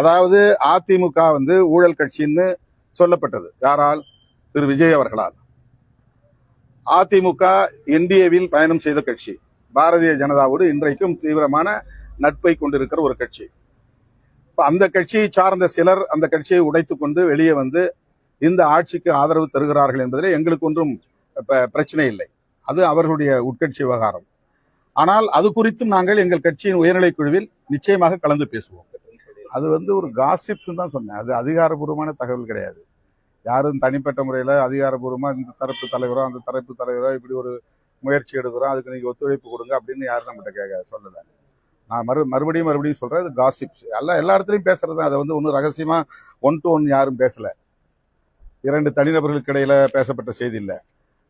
அதாவது அதிமுக வந்து ஊழல் கட்சின்னு சொல்லப்பட்டது. யாரால்? திரு விஜய் அவர்களால். அதிமுக என்டிஏவில் பயணம் செய்த கட்சி. பாரதிய ஜனதாவோடு இன்றைக்கும் தீவிரமான நட்பை கொண்டிருக்கிற ஒரு கட்சி. அந்த கட்சியை சார்ந்த சிலர் அந்த கட்சியை உடைத்துக் கொண்டு வெளியே வந்து இந்த ஆட்சிக்கு ஆதரவு தருகிறார்கள் என்பதில் எங்களுக்கு ஒன்றும் பிரச்சனை இல்லை. அது அவர்களுடைய உட்கட்சி விவகாரம். ஆனால் அது குறித்தும் நாங்கள் எங்கள் கட்சியின் உயர்நிலை குழுவில் நிச்சயமாக கலந்து பேசுவோம். அது வந்து ஒரு காசிப்ஸ் தான் சொன்னேன். அது அதிகாரப்பூர்வமான தகவல் கிடையாது. யாரும் தனிப்பட்ட முறையில் அதிகாரப்பூர்வமாக இந்த தரப்பு தலைவரோ அந்த தரப்பு தலைவரோ இப்படி ஒரு முயற்சி எடுக்கிறோம், அதுக்கு நீங்கள் ஒத்துழைப்பு கொடுங்க அப்படின்னு யாரும் நம்மகிட்ட சொல்லலை. நான் மறுபடியும் சொல்கிறேன், இது காசிப்ஸ். எல்லா இடத்துலையும் பேசுறது தான். அதை வந்து ஒன்றும் ரகசியமாக 1 to 1 யாரும் பேசலை. 2 தனிநபர்களுக்கு இடையில பேசப்பட்ட செய்தி இல்லை.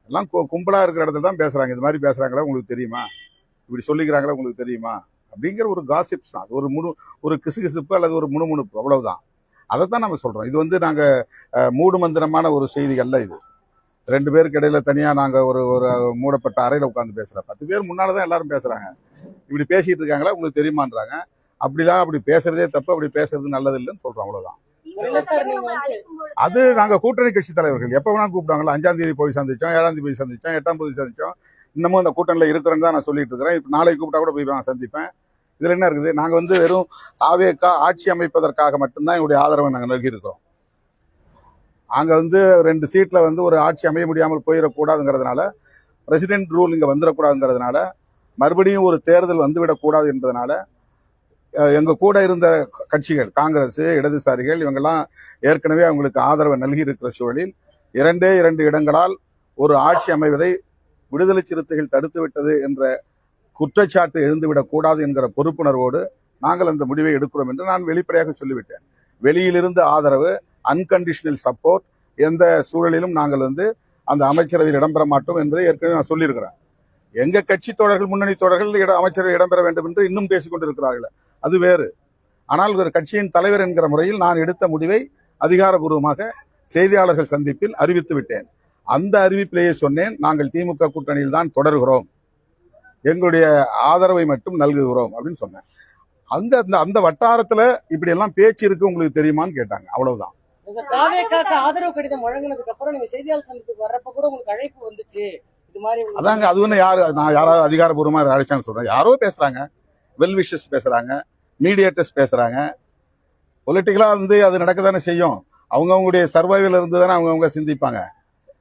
எல்லாம் கும்பலாக இருக்கிற இடத்துல தான் பேசுகிறாங்க. இது மாதிரி பேசுகிறாங்களா உங்களுக்கு தெரியுமா, இப்படி சொல்லிக்கிறாங்களா உங்களுக்கு தெரியுமா அப்படிங்கிற ஒரு காசிப்ஸ் தான். அது ஒரு கிசுகிசுப்பு அல்லது ஒரு முணுமுணுப்பு, அவ்வளவுதான். அதைத்தான் நம்ம சொல்கிறோம். இது வந்து நாங்கள் மூடு மந்திரமான ஒரு செய்திகள்ல. இது 2 பேருக்கு இடையில தனியாக நாங்கள் ஒரு மூடப்பட்ட அறையில் உட்காந்து பேசுகிறோம். 10 பேர் முன்னால தான் எல்லாரும் பேசுகிறாங்க. இப்படி பேசிட்டு இருக்காங்களா உங்களுக்கு தெரியுமான்றாங்க. அப்படி பேசுறதே தப்பு, அப்படி பேசுறது நல்லது இல்லைன்னு சொல்றோம், அவ்வளவுதான். அது நாங்க கூட்டணி கட்சி தலைவர்கள் எப்ப வேணாலும் கூப்பிட்டாங்களா. 5ஆம் தேதி போய் சந்திச்சோம், 7ஆம் தேதி போய் சந்திச்சோம், 8ஆம் தேதி சந்திச்சோம். இன்னமும் அந்த கூட்டணியில் இருக்கிறேன்னு தான் நான் சொல்லிட்டு இருக்கிறேன். இப்ப நாளைக்கு கூப்பிட்டா கூட போய் நான் சந்திப்பேன். இதுல என்ன இருக்குது? நாங்க வந்து வெறும் தாவேகா ஆட்சி அமைப்பதற்காக மட்டும்தான் எங்களுடைய ஆதரவை நாங்கள் நல்கி இருக்கிறோம். அங்க வந்து 2 சீட்ல வந்து ஒரு ஆட்சி அமைய முடியாமல் போயிடக்கூடாதுங்கிறதுனால, பிரசிடென்ட் ரூல் இங்க வந்துடக்கூடாதுங்கிறதுனால, மறுபடியும் ஒரு தேர்தல் வந்துவிடக்கூடாது என்பதனால எங்க கூட இருந்த கட்சிகள், காங்கிரஸ், இடதுசாரிகள், இவங்கெல்லாம் ஏற்கனவே அவங்களுக்கு ஆதரவை நல்கி இருக்கிற சூழலில் 2 இடங்களால் ஒரு ஆட்சி அமைவதை விடுதலை சிறுத்தைகள் தடுத்து விட்டது என்ற குற்றச்சாட்டு எழுந்துவிடக் கூடாது என்கிற பொறுப்புணர்வோடு நாங்கள் அந்த முடிவை எடுக்கிறோம் என்று நான் வெளிப்படையாக சொல்லிவிட்டேன். வெளியிலிருந்து ஆதரவு, அன்கண்டிஷனல் சப்போர்ட், எந்த சூழலிலும் நாங்கள் வந்து அந்த அமைச்சரவையில் இடம்பெற மாட்டோம் என்பதை ஏற்கனவே நான் சொல்லியிருக்கிறேன். எங்க கட்சி தோழர்கள், முன்னணி தோழர்கள் அமைச்சரவை இடம்பெற வேண்டும் என்று இன்னும் பேசிக் கொண்டிருக்கிறார்கள். அது வேறு. ஆனால் ஒரு கட்சியின் தலைவர் என்கிற முறையில் நான் எடுத்த முடிவை அதிகாரபூர்வமாக செய்தியாளர்கள் சந்திப்பில் அறிவித்து விட்டேன். அந்த அறிவிப்பிலேயே சொன்னேன், நாங்கள் திமுக கூட்டணியில் தான் தொடர்கிறோம், எங்களுடைய ஆதரவை மட்டும் நல்குகிறோம் அப்படின்னு சொன்னேன். அந்த வட்டாரத்துல இப்படி எல்லாம் பேச்சு இருக்கு, உங்களுக்கு தெரியுமான்னு கேட்டாங்க. அவ்வளவுதான். ஆதரவு கடிதம் வழங்கினதுக்கு அப்புறம் நீங்க செய்தியாளர் சந்திப்புக்கு வர்றப்ப கூட உங்களுக்கு அழைப்பு வந்துச்சு. அதாங்க, அது ஒண்ணு நான் யாராவது அதிகாரப்பூர்வமா அழைச்சான்னு சொல்றேன். யாரோ பேசுறாங்க, வெல்விஷஸ் பேசுறாங்க, மீடியேட்டர்ஸ் பேசுறாங்க. பொலிட்டிக்கலா வந்து அது நடக்கத்தானே செய்யும். அவங்கவுங்களுடைய சர்வைவல் இருந்து தானே அவங்கவுங்க சிந்திப்பாங்க.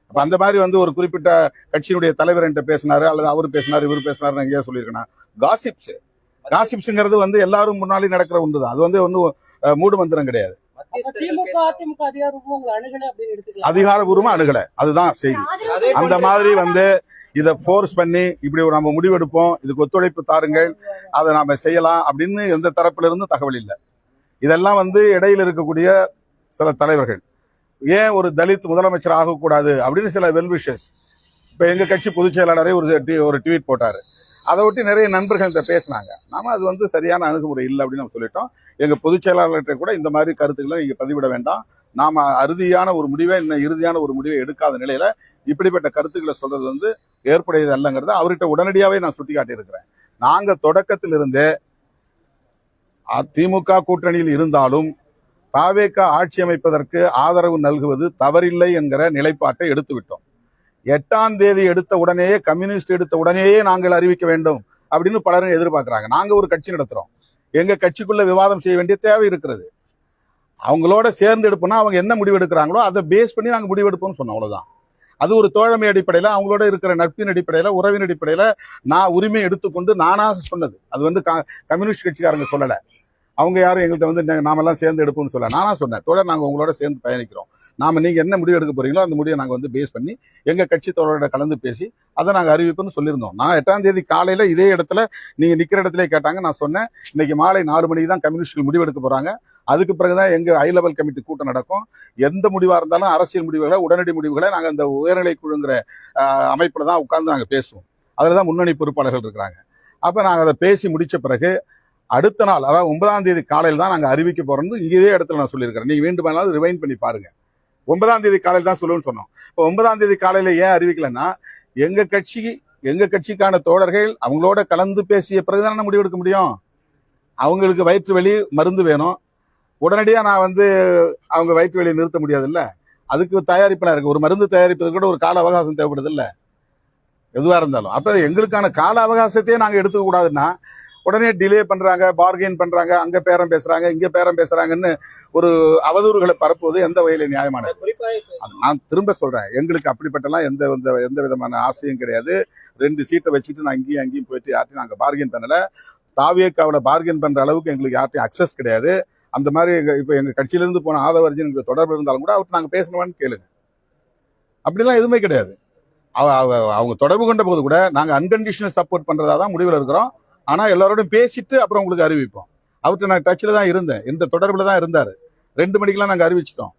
அப்ப அந்த மாதிரி வந்து ஒரு குறிப்பிட்ட கட்சியினுடைய தலைவர் என்கிட்ட பேசினாரு, அல்லது அவர் பேசினாரு, இவர் பேசினாரு எங்கேயா சொல்லியிருக்கேன். காசிப்ஸ்ங்கிறது வந்து எல்லாரும் முன்னாலே நடக்கிற ஒன்றுதான். அது வந்து ஒன்றும் மூடு மந்திரம் கிடையாது. அதிகாரபூர்வமா அணுகல, அதுதான் செய்தி. அந்த மாதிரி வந்து இதை ஃபோர்ஸ் பண்ணி இப்படி நம்ம முடிவெடுப்போம், இதுக்கு ஒத்துழைப்பு தாருங்கள், அதை நாம செய்யலாம் அப்படின்னு எந்த தரப்புல இருந்து தகவல் இல்லை. இதெல்லாம் வந்து இடையில இருக்கக்கூடிய சில தலைவர்கள், ஏன் ஒரு தலித் முதலமைச்சர் ஆகக்கூடாது அப்படின்னு சில வெல்விஷஸ். இப்ப எங்க கட்சி பொதுச் செயலாளரே ஒரு ட்வீட் போட்டாரு. அதை ஒட்டி நிறைய நண்பர்கள்ட்ட பேசினாங்க. நாம அது வந்து சரியான அணுகுமுறை இல்லை அப்படின்னு நம்ம சொல்லிட்டோம். எங்க பொதுச் செயலாளர்கிட்ட கூட இந்த மாதிரி கருத்துக்களை நீங்க பதிவிட வேண்டாம், நாம இறுதியான ஒரு முடிவை எடுக்காத நிலையில இப்படிப்பட்ட கருத்துக்களை சொல்றது வந்து ஏற்புடையது அல்லங்கிறத அவர்கிட்ட உடனடியாவே நான் சுட்டி காட்டியிருக்கிறேன். நாங்க தொடக்கத்தில் இருந்தே திமுக கூட்டணியில் இருந்தாலும் தாவேகா ஆட்சி அமைப்பதற்கு ஆதரவு நல்குவது தவறில்லை என்கிற நிலைப்பாட்டை எடுத்து விட்டோம். 8ஆம் தேதி எடுத்த உடனேயே, கம்யூனிஸ்ட் எடுத்த உடனேயே நாங்கள் அறிவிக்க வேண்டும் அப்படின்னு பலரும் எதிர்பார்க்கிறாங்க. நாங்க ஒரு கட்சி நடத்துறோம், எங்க கட்சிக்குள்ள விவாதம் செய்ய வேண்டிய தேவை இருக்கிறது. அவங்களோட சேர்ந்து எடுப்போம்னா அவங்க என்ன முடிவு எடுக்கிறாங்களோ அதை பேஸ் பண்ணி நாங்க முடிவெடுப்போம்னு சொன்னோம், அவ்வளவுதான். அது ஒரு தோழமை அடிப்படையில, அவங்களோட இருக்கிற நட்பின் அடிப்படையில, உறவின் அடிப்படையில நான் உரிமை எடுத்துக்கொண்டு நானாக சொன்னது. அது வந்து கம்யூனிஸ்ட் கட்சிக்காரங்க சொல்லல. அவங்க யாரும் எங்கள்கிட்ட வந்து நாமெல்லாம் சேர்ந்து எடுப்போம்னு சொல்ல, நானா சொன்னேன், தோழர் நாங்க உங்களோட சேர்ந்து பயணிக்கிறோம், நீங்க என்ன முடிவு எடுக்க போறீங்களோ அந்த முடிவை நாங்க வந்து பேஸ் பண்ணி எங்க கட்சி தோழரோட கலந்து பேசி அதை நாங்க அறிவிப்போம்னு சொல்லியிருந்தோம். நான் 8ஆம் தேதி காலையில இதே இடத்துல நீங்க நிக்கிற இடத்துல கேட்டாங்க, நான் சொன்னேன் இன்னைக்கு மாலை 4 மணிக்கு தான் கம்யூனிஸ்ட்கள் முடிவெடுக்க போறாங்க, அதுக்கு பிறகுதான் எங்க ஹை லெவல் கமிட்டி கூட்டம் நடக்கும். எந்த முடிவா இருந்தாலும் அரசியல் முடிவுகளை, உடனடி முடிவுகளை நாங்க அந்த உயர்நிலை குழுங்கிற அமைப்புல தான் உட்கார்ந்து நாங்க பேசுவோம். அதுலதான் முன்னணி பொறுப்பாளர்கள் இருக்கிறாங்க. அப்ப நாங்க அதை பேசி முடிச்ச பிறகு அடுத்த நாள், அதாவது 9ஆம் தேதி காலையில் தான் நாங்க அறிவிக்க போறோம்னு இதே இடத்துல நான் சொல்லியிருக்கிறேன். நீங்க வேண்டுமானாலும் ரிவைண்ட் பண்ணி பாருங்க. 9ஆம் தேதி காலையில் தான் சொல்லுன்னு சொன்னோம். இப்போ 9ஆம் தேதி காலையில ஏன் அறிவிக்கலன்னா, எங்க கட்சிக்கான தோழர்கள் அவங்களோட கலந்து பேசிய பிறகுதான் முடிவெடுக்க முடியும். அவங்களுக்கு வயிற்று வலி மருந்து வேணும், உடனடியாக நான் வந்து அவங்க வயிற்று வலியை நிறுத்த முடியாதுல்ல. அதுக்கு தயாரிப்பெல்லாம் இருக்கு. ஒரு மருந்து தயாரிப்பது கூட ஒரு கால அவகாசம் தேவைப்படுது இல்ல, எதுவா இருந்தாலும். அப்ப எங்களுக்கான கால அவகாசத்தையே நாங்க எடுத்துக்க கூடாதுன்னா உடனே டிலே பண்றாங்க, பார்கெயின் பண்றாங்க, அங்க பேரம் பேசுறாங்க, இங்க பேரம் பேசுறாங்கன்னு ஒரு அவதூறுகளை பரப்புவது எந்த வகையில நியாயமானது? நான் திரும்ப சொல்றேன், எங்களுக்கு அப்படிப்பட்டலாம் எந்த எந்த விதமான ஆசையும் கிடையாது. 2 சீட்டை வச்சுட்டு நான் இங்கேயும் அங்கேயும் போயிட்டு யார்ட்டையும் நாங்க பார்கெயின் பண்ணல. தாவேக்காவில் பார்கெயின் பண்ற அளவுக்கு எங்களுக்கு யார்ட்டையும் அக்சஸ் கிடையாது. அந்த மாதிரி இப்ப எங்க கட்சியில இருந்து போன ஆதவர்ஜன் எங்களுக்கு தொடர்பு இருந்தாலும் கூட அவர்கிட்ட நாங்க பேசணுமான்னு கேளுங்க. அப்படிலாம் எதுவுமே கிடையாது. அவங்க தொடர்பு கொண்ட போது கூட நாங்க அன்கண்டிஷனல் சப்போர்ட் பண்றதா தான் முடிவில் இருக்கிறோம். ஆனா எல்லாரோடும் பேசிட்டு அப்புறம் உங்களுக்கு அறிவிப்போம். அவர்கிட்ட நான் டச்சில் தான் இருந்தேன், இந்த தொடர்புல தான் இருந்தாரு. 2 மணிக்கெல்லாம் நாங்க அறிவிச்சிட்டோம்.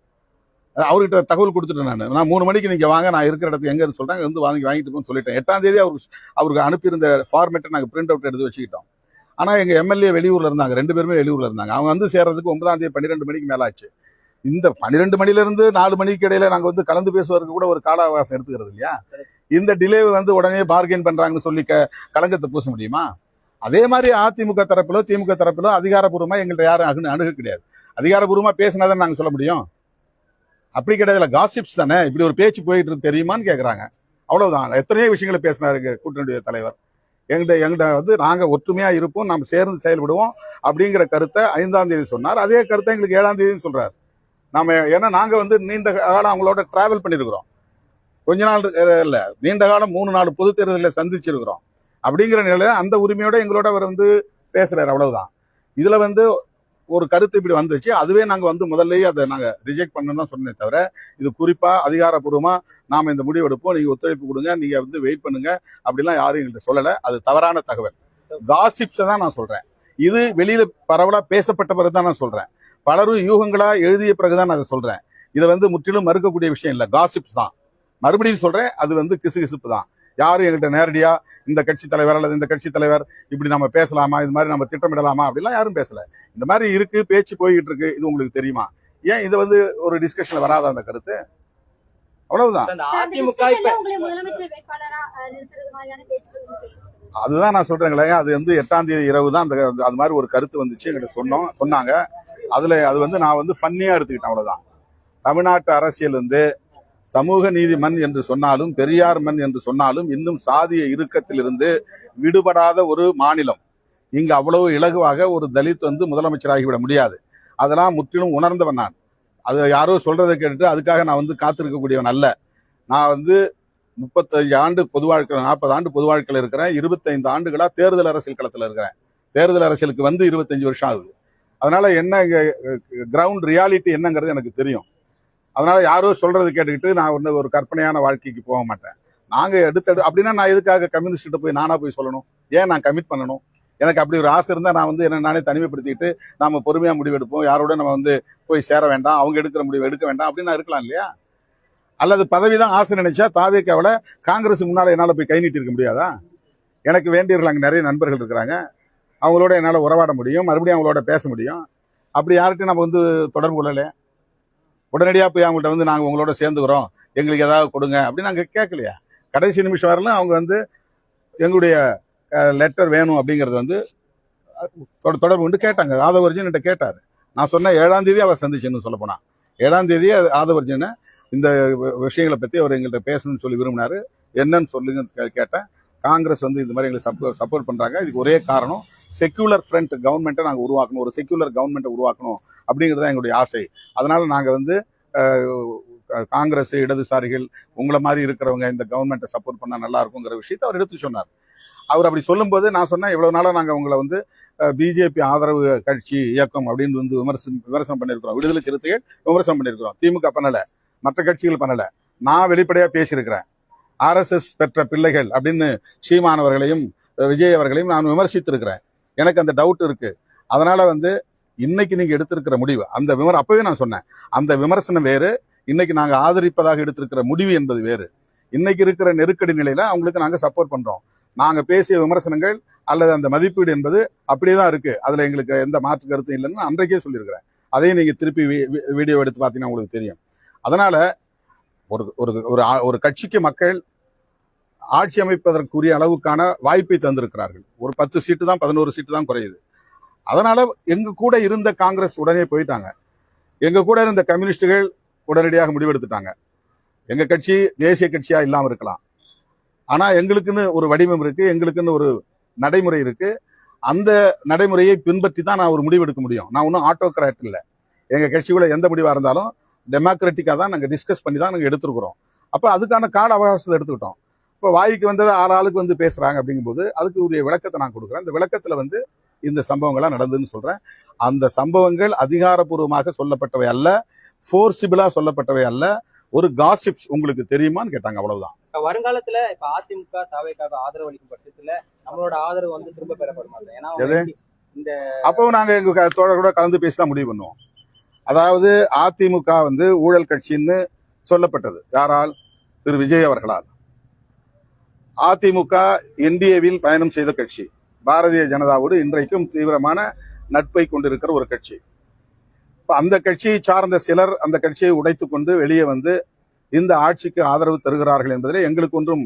அவர்கிட்ட தகவல் கொடுத்துட்டேன். நான் 3 மணிக்கு நீங்க வாங்க, நான் இருக்கிற இடத்துக்கு எங்க சொல்றாங்க வந்து வாங்கிட்டு போன்னு சொல்லிட்டேன். 8ஆம் தேதி அவருக்கு அனுப்பியிருந்த ஃபார்மேட்டை நாங்க பிரிண்ட் அவுட் எடுத்து வச்சுக்கிட்டோம். ஆனா எங்க எம்எல்ஏ வெளியூர்ல இருந்தாங்க, 2 பேருமே வெளியூர்ல இருந்தாங்க. அவங்க வந்து சேர்றதுக்கு 9ஆம் தேதி 12 மணிக்கு மேல ஆச்சு. இந்த 12 மணில இருந்து 4 மணிக்கு இடையில நாங்க வந்து கலந்து பேசுவதற்கு கூட ஒரு கால அவகாசம் எடுத்துக்கிறது இல்லையா? இந்த டிலே வந்து உடனே பார்கெயின் பண்றாங்கன்னு சொல்லி களங்கத்தை பூச முடியுமா? அதே மாதிரி அதிமுக தரப்பிலோ திமுக தரப்பிலோ அதிகாரப்பூர்வமா எங்கள்கிட்ட யாரும் அணுக கிடையாது. அதிகாரப்பூர்வமா பேசினாதான் நாங்க சொல்ல முடியும். அப்படி கிடையாதுல, காசிப்ஸ் தானே. இப்படி ஒரு பேச்சு போயிட்டு இருக்கு தெரியுமான்னு கேக்குறாங்க, அவ்வளவுதான். எத்தனையோ விஷயங்களை பேசினாரு கூட்டணியுடைய தலைவர். எங்கிட்ட வந்து நாங்க ஒற்றுமையா இருப்போம், நம்ம சேர்ந்து செயல்படுவோம் அப்படிங்கிற கருத்தை 5ஆம் தேதி சொன்னார். அதே கருத்தை எங்களுக்கு 7ஆம் தேதி சொல்றாரு. நாம ஏன்னா நாங்க வந்து நீண்ட காலம் அவங்களோட டிராவல் பண்ணிருக்கிறோம். கொஞ்ச நாள் இல்ல, நீண்ட காலம் 3-4 பொது தேர்தலில் சந்திச்சிருக்கிறோம். அப்படிங்கிற நிலையில அந்த உரிமையோட எங்களோட அவர் வந்து பேசுறாரு, அவ்வளவுதான். இதுல வந்து ஒரு கருத்து இப்படி வந்துச்சு, அதுவே நாங்க வந்து முதல்லயே அதை நாங்க ரிஜெக்ட் பண்ணணும் தான் சொன்னே தவிர, இது குறிப்பா அதிகாரப்பூர்வமா நாம இந்த முடிவு எடுப்போம், நீங்க ஒத்துழைப்பு கொடுங்க, நீங்க வந்து வெயிட் பண்ணுங்க அப்படிலாம் யாரும் எங்கள்கிட்ட சொல்லல. அது தவறான தகவல், காசிப்ஸை தான் நான் சொல்றேன். இது வெளியில பரவலா பேசப்பட்ட பிறகுதான் நான் சொல்றேன். பலரும் யூகங்களா எழுதிய பிறகுதான் நான் அதை சொல்றேன். இதை வந்து முற்றிலும் மறுக்கக்கூடிய விஷயம் இல்லை, காசிப்ஸ் தான். மறுபடியும் சொல்றேன், அது வந்து கிசுகிசுப்பு தான். யாரும் எங்கள்கிட்ட நேரடியா இந்த கட்சி தலைவர் அல்லது இந்த கட்சி தலைவர் இப்படி நம்ம பேசலாமா, இது மாதிரி நம்ம திட்டமிடலாமா அப்படிலாம் யாரும் பேசல. இந்த மாதிரி இருக்கு, பேச்சு போய்கிட்டு இருக்கு, இது உங்களுக்கு தெரியுமா? ஏன் இது வந்து ஒரு டிஸ்கஷன்ல வராத அந்த கருத்து? அவ்வளவுதான். அதுதான் நான் சொல்றேங்களே, அது வந்து 8ஆம் தேதி இரவு தான் அது மாதிரி ஒரு கருத்து வந்துச்சு, எங்கிட்ட சொன்னாங்க. அது வந்து நான் வந்து ஃபன்னியா எடுத்துக்கிட்டேன், அவ்வளவுதான். தமிழ்நாட்டு அரசியல் வந்து சமூக நீதி மண் என்று சொன்னாலும், பெரியார் மண் என்று சொன்னாலும், இன்னும் சாதிய இறுக்கத்திலிருந்து விடுபடாத ஒரு மாநிலம். இங்கு அவ்வளவு இலகுவாக ஒரு தலித் வந்து முதலமைச்சராகிவிட முடியாது. அதெல்லாம் முற்றிலும் உணர்ந்தவன் நான். அது யாரோ சொல்றதை கேட்டுட்டு அதுக்காக நான் வந்து காத்திருக்கக்கூடியவன் அல்ல. நான் வந்து 35 ஆண்டு பொது வாழ்க்கை, 40 ஆண்டு பொது வாழ்க்கையில் இருக்கிறேன். 25 ஆண்டுகளா தேர்தல் அரசியல் களத்தில் இருக்கிறேன். தேர்தல் அரசியலுக்கு வந்து 25 வருஷம் ஆகுது. அதனால என்ன கிரவுண்ட் ரியாலிட்டி என்னங்கிறது எனக்கு தெரியும். அதனால யாரோ சொல்றது கேட்டுக்கிட்டு நான் வந்து ஒரு கற்பனையான வாழ்க்கைக்கு போக மாட்டேன். நாங்க அப்படின்னா நான் எதுக்காக கம்யூனிஸ்ட் போய் நானா போய் சொல்லணும்? ஏன் நான் கமிட் பண்ணணும்? எனக்கு அப்படி ஒரு ஆசை இருந்தா நான் வந்து என்ன நானே தனிமைப்படுத்திக்கிட்டு நாம பொறுமையா முடிவெடுப்போம், யாரோட நம்ம வந்து போய் சேர வேண்டாம், அவங்க எடுக்கிற முடிவு எடுக்க வேண்டாம் அப்படின்னு இருக்கலாம் இல்லையா? அல்லது பதவிதான் ஆசை நினைச்சா தாவேக்காவில காங்கிரஸ் முன்னால என்னால போய் கை நீட்டி இருக்க முடியாதா? எனக்கு வேண்டியவர்கள் அங்க நிறைய நண்பர்கள் இருக்கிறாங்க, அவங்களோட என்னால உறவாட முடியும், மறுபடியும் அவங்களோட பேச முடியும். அப்படி யார்கிட்டையும் நம்ம வந்து தொடர்பு கொள்ளலையே. உடனடியா போய் அவங்கள்ட்ட வந்து நாங்க உங்களோட சேர்ந்துக்கிறோம், எங்களுக்கு ஏதாவது கொடுங்க அப்படின்னு நாங்க கேட்கலையா? கடைசி நிமிஷம் வரலாம் அவங்க வந்து எங்களுடைய லெட்டர் வேணும் அப்படிங்கறது வந்து தொடர்பு கொண்டு கேட்டாங்க. ஆதவர்ஜன் கேட்டாரு. நான் சொன்ன 7ஆம் தேதி அவர் சந்திச்சுன்னு சொல்ல போனா 7ஆம் தேதி ஆதவர்ஜன் இந்த விஷயங்களை பத்தி அவர் எங்கள்கிட்ட பேசணும்னு சொல்லி விரும்பினாரு. என்னன்னு சொல்லுங்கன்னு கேட்டேன். காங்கிரஸ் வந்து இந்த மாதிரி எங்களுக்கு சப்போர்ட் பண்றாங்க, இதுக்கு ஒரே காரணம் செக்யூலர் ஃப்ரண்ட் கவர்மெண்ட்டை நாங்கள் உருவாக்கணும், ஒரு செக்யூலர் கவர்மெண்ட்டை உருவாக்கணும் அப்படிங்கிறது தான் எங்களுடைய ஆசை. அதனால நாங்கள் வந்து காங்கிரஸ், இடதுசாரிகள், உங்களை மாதிரி இருக்கிறவங்க இந்த கவர்மெண்ட்டை சப்போர்ட் பண்ணால் நல்லா இருக்குங்கிற விஷயத்தை அவர் எடுத்து சொன்னார். அவர் அப்படி சொல்லும்போது நான் சொன்னேன், இவ்வளவு நாளாக நாங்கள் உங்களை வந்து பிஜேபி ஆதரவு கட்சி இயக்கம் அப்படின்னு வந்து விமர்சனம் பண்ணியிருக்கிறோம், விடுதலை சிறுத்தைகள் விமர்சனம் பண்ணியிருக்கிறோம், திமுக பண்ணல, மற்ற கட்சிகள் பண்ணல. நான் வெளிப்படையா பேசியிருக்கிறேன். RSS பெற்ற பிள்ளைகள் அப்படின்னு சீமானவர்களையும் விஜய் அவர்களையும் நான் விமர்சித்திருக்கிறேன். எனக்கு அந்த டவுட் இருக்கு. அதனால வந்து இன்னைக்கு நீங்க எடுத்திருக்கிற முடிவு, அந்த அப்பவே நான் சொன்னேன், அந்த விமர்சனம் வேறு, இன்னைக்கு நாங்க ஆதரிப்பதாக எடுத்திருக்கிற முடிவு என்பது வேறு. இன்னைக்கு இருக்கிற நெருக்கடி நிலையில அவங்களுக்கு நாங்க சப்போர்ட் பண்றோம். நாங்க பேசிய விமர்சனங்கள் அல்லது அந்த மதிப்பீடு என்பது அப்படியேதான் இருக்கு, அதுல எங்களுக்கு எந்த மாற்று கருத்தும் இல்லைன்னு அன்றைக்கே சொல்லியிருக்கிறேன். அதையும் நீங்க திருப்பி வீடியோ எடுத்து பார்த்தீங்கன்னா உங்களுக்கு தெரியும். அதனால ஒரு கட்சிக்கு மக்கள் ஆட்சி அமைப்பதற்குரிய அளவுக்கான வாய்ப்பை தந்திருக்கிறார்கள். ஒரு 10 சீட்டு தான், 11 சீட்டு தான் குறையுது. அதனால எங்க கூட இருந்த காங்கிரஸ் உடனே போயிட்டாங்க. எங்க கூட இருந்த கம்யூனிஸ்டுகள் உடனடியாக முடிவெடுத்துட்டாங்க. எங்க கட்சி தேசிய கட்சியா இல்லாம இருக்கலாம், ஆனா எங்களுக்குன்னு ஒரு வடிவம் இருக்கு, எங்களுக்குன்னு ஒரு நடைமுறை இருக்கு. அந்த நடைமுறையை பின்பற்றி தான் நான் ஒரு முடிவு எடுக்க முடியும். நான் ஒன்றும் ஆட்டோகிராட் இல்லை. எங்க கட்சிக்குள்ள எந்த முடிவா இருந்தாலும் டெமோக்ராட்டிக்கா தான் நாங்க டிஸ்கஸ் பண்ணி தான் நாங்க எடுத்துருக்கிறோம். அப்ப அதுக்கான கால அவகாசத்தை எடுத்துக்கிட்டோம். இப்போ வாய்க்கு வந்தது 6 ஆளுக்கு வந்து பேசுறாங்க அப்படிங்கும்போது அதுக்கு உரிய விளக்கத்தை நான் கொடுக்குறேன். இந்த விளக்கத்துல வந்து இந்த சம்பவங்கள்லாம் நடந்ததுன்னு சொல்றேன். அந்த சம்பவங்கள் அதிகாரப்பூர்வமாக சொல்லப்பட்டவை அல்ல, ஃபோர்சிபிளா சொல்லப்பட்டவை அல்ல, ஒரு காசிப்ஸ் உங்களுக்கு தெரியுமான்னு கேட்டாங்க, அவ்வளவுதான். இப்ப வருங்காலத்துல இப்ப அதிமுக தாவேக்காக ஆதரவு அளிக்கும் பட்சத்துல நம்மளோட ஆதரவு வந்து திரும்ப பெறப்படுமா? ஏன்னா எது? இந்த அப்பவும் நாங்க எங்க தோழர்களோட கலந்து பேசி தான் முடிவு பண்ணுவோம். அதாவது அதிமுக வந்து ஊழல் கட்சின்னு சொல்லப்பட்டது யாரால்? திரு விஜய் அவர்களால். அதிமுக என்டிஏவில் பயணம் செய்த கட்சி, பாரதிய ஜனதாவோடு இன்றைக்கும் தீவிரமான நட்பை கொண்டிருக்கிற ஒரு கட்சி. இப்ப அந்த கட்சியை சார்ந்த சிலர் அந்த கட்சியை உடைத்துக் கொண்டு வெளியே வந்து இந்த ஆட்சிக்கு ஆதரவு தருகிறார்கள் என்பதில் எங்களுக்கு ஒன்றும்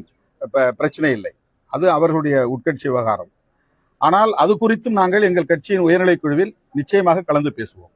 பிரச்சனை இல்லை. அது அவர்களுடைய உட்கட்சி விவகாரம். ஆனால் அது குறித்தும் நாங்கள் எங்கள் கட்சியின் உயர்நிலைக் குழுவில் நிச்சயமாக கலந்து பேசுவோம்.